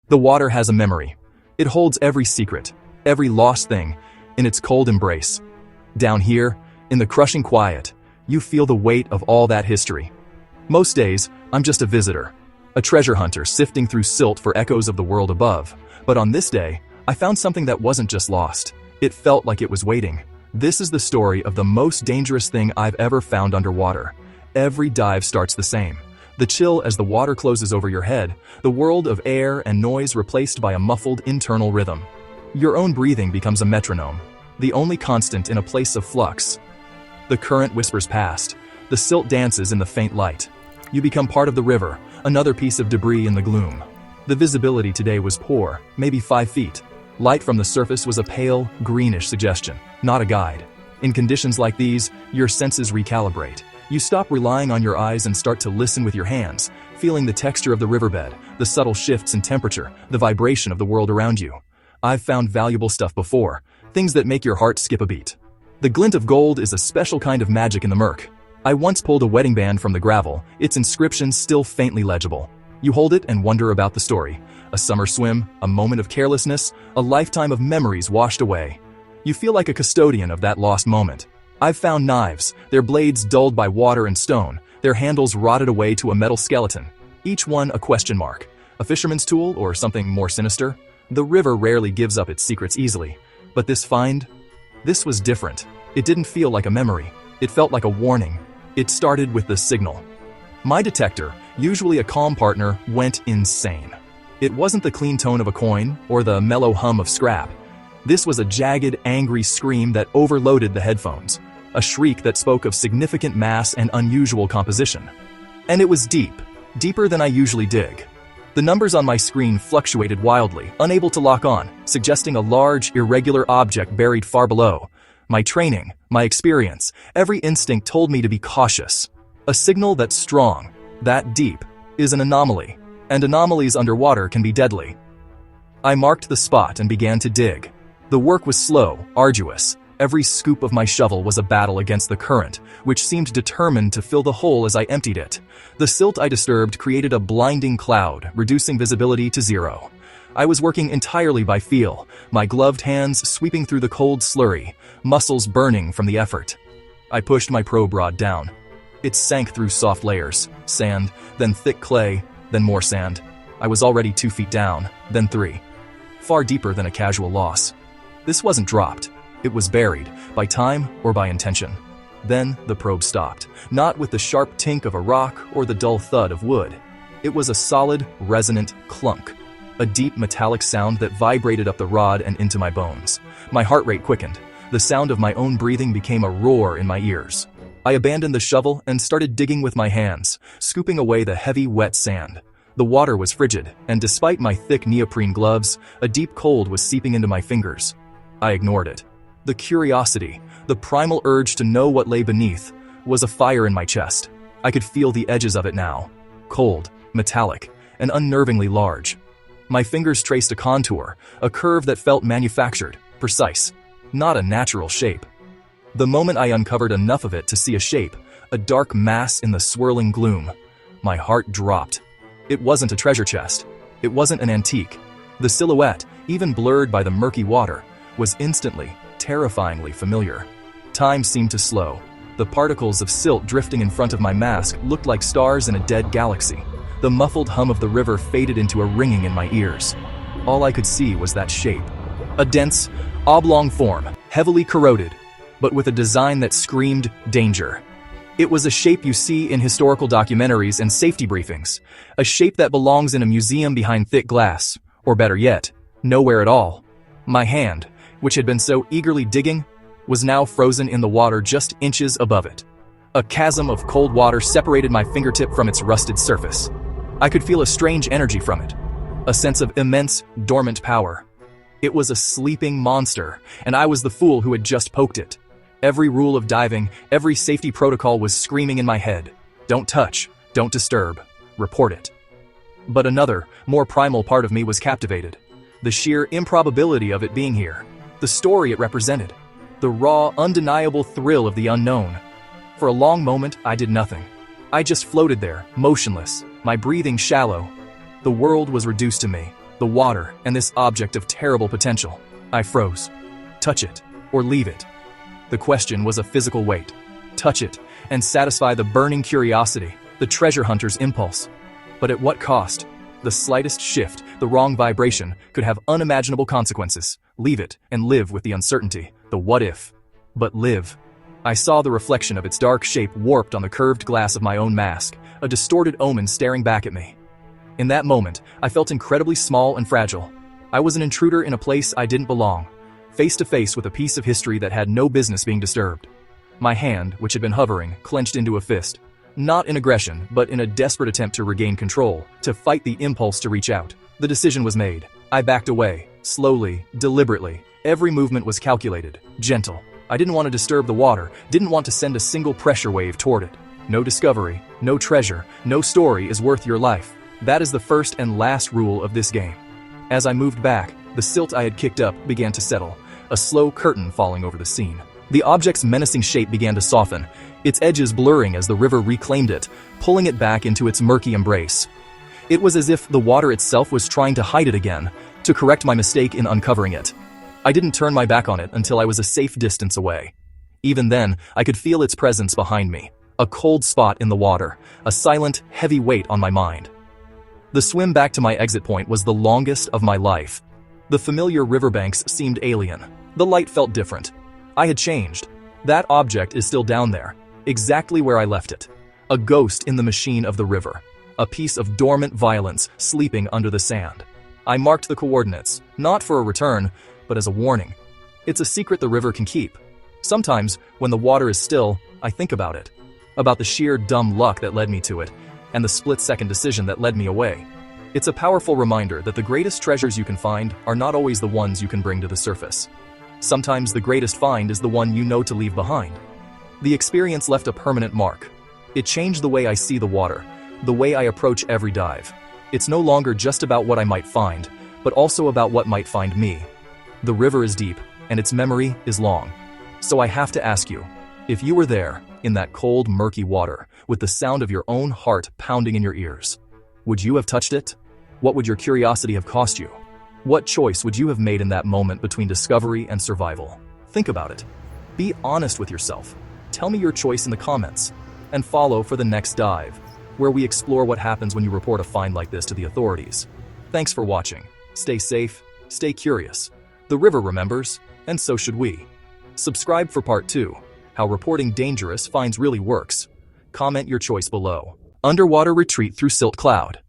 The water has a memory. It holds every secret, every lost thing, in its cold embrace. Down here, in the crushing quiet, you feel the weight of all that history. Most days, I'm just a visitor, a treasure hunter sifting through silt for echoes of the world above. But on this day, I found something that wasn't just lost. It felt like it was waiting. This is the story of the most dangerous thing I've ever found underwater. Every dive starts the same. The chill as the water closes over your head, the world of air and noise replaced by a muffled internal rhythm. Your own breathing becomes a metronome, the only constant in a place of flux. The current whispers past. The silt dances in the faint light. You become part of the river, another piece of debris in the gloom. The visibility today was poor, maybe 5 feet. Light from the surface was a pale, greenish suggestion, not a guide. In conditions like these, your senses recalibrate. You stop relying on your eyes and start to listen with your hands, feeling the texture of the riverbed, the subtle shifts in temperature, the vibration of the world around you. I've found valuable stuff before, things that make your heart skip a beat. The glint of gold is a special kind of magic in the murk. I once pulled a wedding band from the gravel, its inscription still faintly legible. You hold it and wonder about the story. A summer swim, a moment of carelessness, a lifetime of memories washed away. You feel like a custodian of that lost moment. I've found knives, their blades dulled by water and stone, their handles rotted away to a metal skeleton. Each one a question mark. A fisherman's tool or something more sinister? The river rarely gives up its secrets easily. But this find? This was different. It didn't feel like a memory. It felt like a warning. It started with the signal. My detector, usually a calm partner, went insane. It wasn't the clean tone of a coin or the mellow hum of scrap. This was a jagged, angry scream that overloaded the headphones, a shriek that spoke of significant mass and unusual composition. And it was deep, deeper than I usually dig. The numbers on my screen fluctuated wildly, unable to lock on, suggesting a large, irregular object buried far below. My training, my experience, every instinct told me to be cautious. A signal that's strong, that deep, is an anomaly, and anomalies underwater can be deadly. I marked the spot and began to dig. The work was slow, arduous. Every scoop of my shovel was a battle against the current, which seemed determined to fill the hole as I emptied it. The silt I disturbed created a blinding cloud, reducing visibility to zero. I was working entirely by feel, my gloved hands sweeping through the cold slurry, muscles burning from the effort. I pushed my probe rod down. It sank through soft layers, sand, then thick clay, then more sand. I was already 2 feet down, then 3. Far deeper than a casual loss. This wasn't dropped. It was buried, by time or by intention. Then the probe stopped, not with the sharp tink of a rock or the dull thud of wood. It was a solid, resonant clunk, a deep metallic sound that vibrated up the rod and into my bones. My heart rate quickened. The sound of my own breathing became a roar in my ears. I abandoned the shovel and started digging with my hands, scooping away the heavy, wet sand. The water was frigid, and despite my thick neoprene gloves, a deep cold was seeping into my fingers. I ignored it. The curiosity, the primal urge to know what lay beneath, was a fire in my chest. I could feel the edges of it now. Cold, metallic, and unnervingly large. My fingers traced a contour, a curve that felt manufactured, precise, not a natural shape. The moment I uncovered enough of it to see a shape, a dark mass in the swirling gloom, my heart dropped. It wasn't a treasure chest. It wasn't an antique. The silhouette, even blurred by the murky water, was instantly, terrifyingly familiar. Time seemed to slow. The particles of silt drifting in front of my mask looked like stars in a dead galaxy. The muffled hum of the river faded into a ringing in my ears. All I could see was that shape. A dense, oblong form, heavily corroded, but with a design that screamed danger. It was a shape you see in historical documentaries and safety briefings, a shape that belongs in a museum behind thick glass, or better yet, nowhere at all. My hand, which had been so eagerly digging, was now frozen in the water just inches above it. A chasm of cold water separated my fingertip from its rusted surface. I could feel a strange energy from it, a sense of immense, dormant power. It was a sleeping monster, and I was the fool who had just poked it. Every rule of diving, every safety protocol was screaming in my head. Don't touch, don't disturb, report it. But another, more primal part of me was captivated. The sheer improbability of it being here. The story it represented. The raw, undeniable thrill of the unknown. For a long moment, I did nothing. I just floated there, motionless, my breathing shallow. The world was reduced to me. the water, and this object of terrible potential. I froze. Touch it, or leave it. The question was a physical weight. Touch it, and satisfy the burning curiosity, the treasure hunter's impulse. But at what cost? The slightest shift, the wrong vibration, could have unimaginable consequences. Leave it, and live with the uncertainty, the what if. But live. I saw the reflection of its dark shape warped on the curved glass of my own mask, a distorted omen staring back at me. In that moment, I felt incredibly small and fragile. I was an intruder in a place I didn't belong, face to face with a piece of history that had no business being disturbed. My hand, which had been hovering, clenched into a fist. Not in aggression, but in a desperate attempt to regain control, to fight the impulse to reach out. The decision was made. I backed away, slowly, deliberately. Every movement was calculated, gentle. I didn't want to disturb the water, didn't want to send a single pressure wave toward it. No discovery, no treasure, no story is worth your life. That is the first and last rule of this game. As I moved back, the silt I had kicked up began to settle, a slow curtain falling over the scene. The object's menacing shape began to soften, its edges blurring as the river reclaimed it, pulling it back into its murky embrace. It was as if the water itself was trying to hide it again, to correct my mistake in uncovering it. I didn't turn my back on it until I was a safe distance away. Even then, I could feel its presence behind me, a cold spot in the water, a silent, heavy weight on my mind. The swim back to my exit point was the longest of my life. The familiar riverbanks seemed alien. The light felt different. I had changed. That object is still down there, exactly where I left it. A ghost in the machine of the river. A piece of dormant violence sleeping under the sand. I marked the coordinates, not for a return, but as a warning. It's a secret the river can keep. Sometimes, when the water is still, I think about it. About the sheer dumb luck that led me to it, and the split-second decision that led me away. It's a powerful reminder that the greatest treasures you can find are not always the ones you can bring to the surface. Sometimes the greatest find is the one you know to leave behind. The experience left a permanent mark. It changed the way I see the water, the way I approach every dive. It's no longer just about what I might find, but also about what might find me. The river is deep, and its memory is long. So I have to ask you, if you were there, in that cold, murky water, with the sound of your own heart pounding in your ears, would you have touched it? What would your curiosity have cost you? What choice would you have made in that moment between discovery and survival? Think about it. Be honest with yourself. Tell me your choice in the comments. And follow for the next dive, where we explore what happens when you report a find like this to the authorities. Thanks for watching. Stay safe, stay curious. The river remembers, and so should we. Subscribe for part 2, how reporting dangerous finds really works. Comment your choice below. Underwater retreat through silt cloud.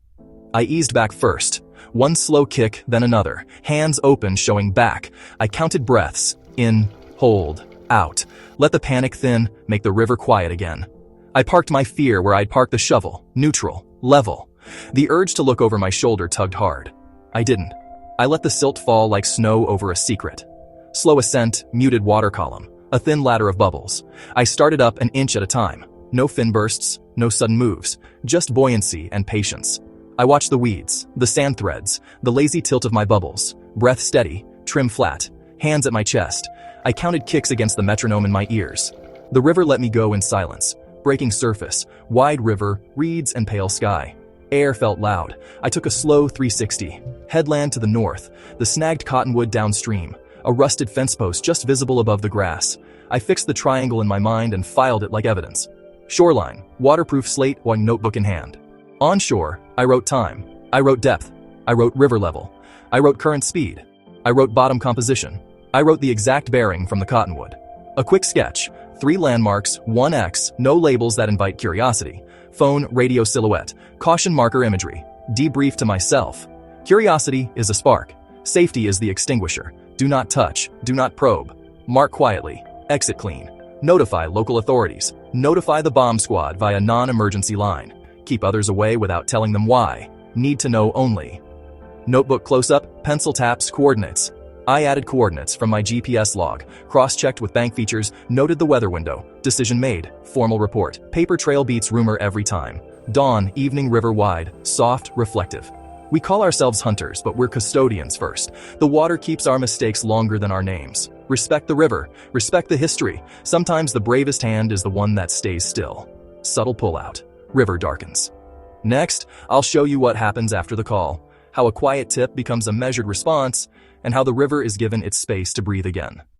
I eased back first. One slow kick, then another. Hands open, showing back. I counted breaths. In, hold, out. Let the panic thin, make the river quiet again. I parked my fear where I'd parked the shovel. Neutral, level. The urge to look over my shoulder tugged hard. I didn't. I let the silt fall like snow over a secret. Slow ascent, muted water column. A thin ladder of bubbles. I started up an inch at a time. No fin bursts, no sudden moves. Just buoyancy and patience. I watched the weeds, the sand threads, the lazy tilt of my bubbles. Breath steady, trim flat, hands at my chest. I counted kicks against the metronome in my ears. The river let me go in silence. Breaking surface, wide river, reeds and pale sky. Air felt loud. I took a slow 360. Headland to the north, the snagged cottonwood downstream, a rusted fence post just visible above the grass. I fixed the triangle in my mind and filed it like evidence. Shoreline, waterproof slate, one notebook in hand. Onshore, I wrote time. I wrote depth. I wrote river level. I wrote current speed. I wrote bottom composition. I wrote the exact bearing from the cottonwood. A quick sketch, 3 landmarks, 1 X, no labels that invite curiosity. Phone, radio silhouette, caution marker imagery. Debrief to myself. Curiosity is a spark. Safety is the extinguisher. Do not touch. Do not probe. Mark quietly. Exit clean. Notify local authorities. Notify the bomb squad via non-emergency line. Keep others away without telling them why. Need to know only. Notebook close-up, pencil taps, coordinates. I added coordinates from my GPS log, cross-checked with bank features, noted the weather window. Decision made. Formal report. Paper trail beats rumor every time. Dawn, evening river wide, soft, reflective. We call ourselves hunters, but we're custodians first. The water keeps our mistakes longer than our names. Respect the river. Respect the history. Sometimes the bravest hand is the one that stays still. Subtle pullout. River darkens. Next, I'll show you what happens after the call. how a quiet tip becomes a measured response, and how the river is given its space to breathe again.